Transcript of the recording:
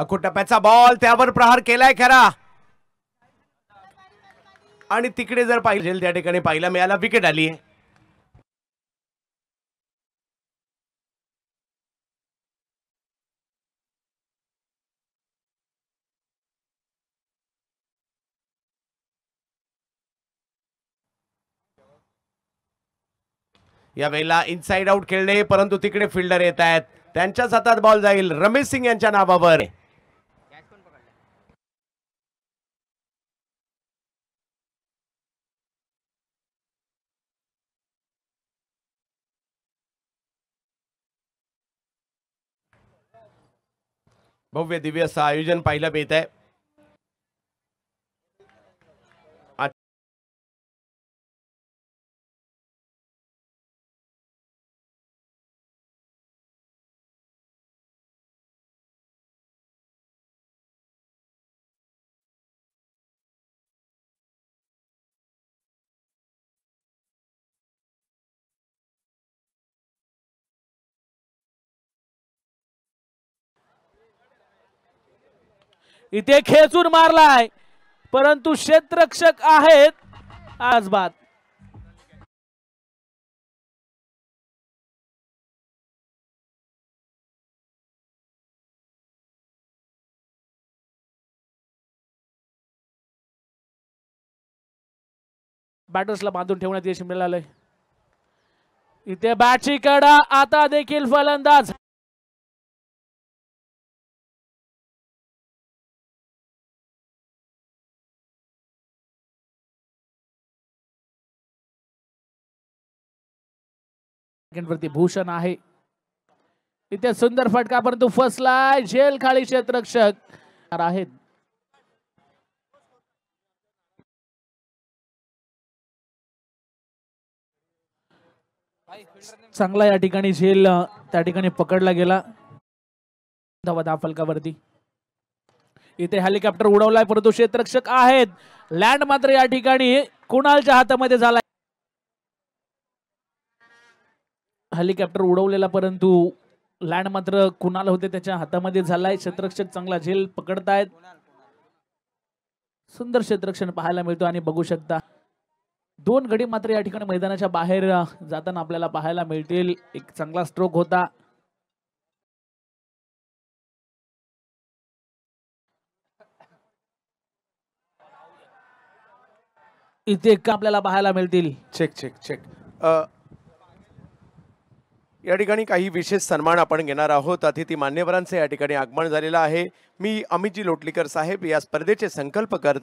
अखूट टप्प्याचा बॉल, त्यावर प्रहार केलाय खरा आणि तिकडे जर पाहिजे त्या ठिकाणी पाहायला मिळाला विकेट आली आहे. या वेळेला इनसाइड आउट खेळणे, परंतु तिकडे फिल्डर येत आहेत, त्यांच्याच हातात बॉल जाईल रमेश सिंग यांच्या नावावर. भव्य दिव्य असं आयोजन पाहायला मिळत आहे. इथे खेचून मारलाय, परंतु क्षेत्ररक्षक आहेत आज बाद. बॅटर्सला बांधून ठेवण्यात यश मिळालंय. इथे बॅटची कडा, आता देखील फलंदाज. वरती भूषण आहे, इथे सुंदर फटका, परंतु फसलाय. झेल खाली क्षेत्ररक्षक आहेत. चांगला या ठिकाणी झेल त्या ठिकाणी पकडला गेला. धावा फलकावरती इथे हेलिकॉप्टर उडवलाय, परंतु क्षेत्ररक्षक आहेत. लँड मात्र या ठिकाणी कुणालच्या हातामध्ये झाला. हेलिकॉप्टर उडवलेला, परंतु लँड मात्र कुणाल होते त्याच्या हातामध्ये झालाय. क्षेत्ररक्षक चांगला झेल पकडतायत. सुंदर क्षेत्ररक्षण पाहायला मिळतो आणि बघू शकता 2 गडी मात्र या ठिकाणी मैदानाच्या बाहेर जाताना आपल्याला पाहायला मिळतील. एक चांगला स्ट्रोक होता. इथे का आपल्याला पाहायला मिळतील. Check check check. या ठिकाणी काही विशेष सन्मान आपण घेणार आहोत. अतिथी मान्यवरांचे या ठिकाणी आगमन झालेलं आहे. मी अमितजी लोटलीकर साहेब या स्पर्धेचे संकल्पकर्ते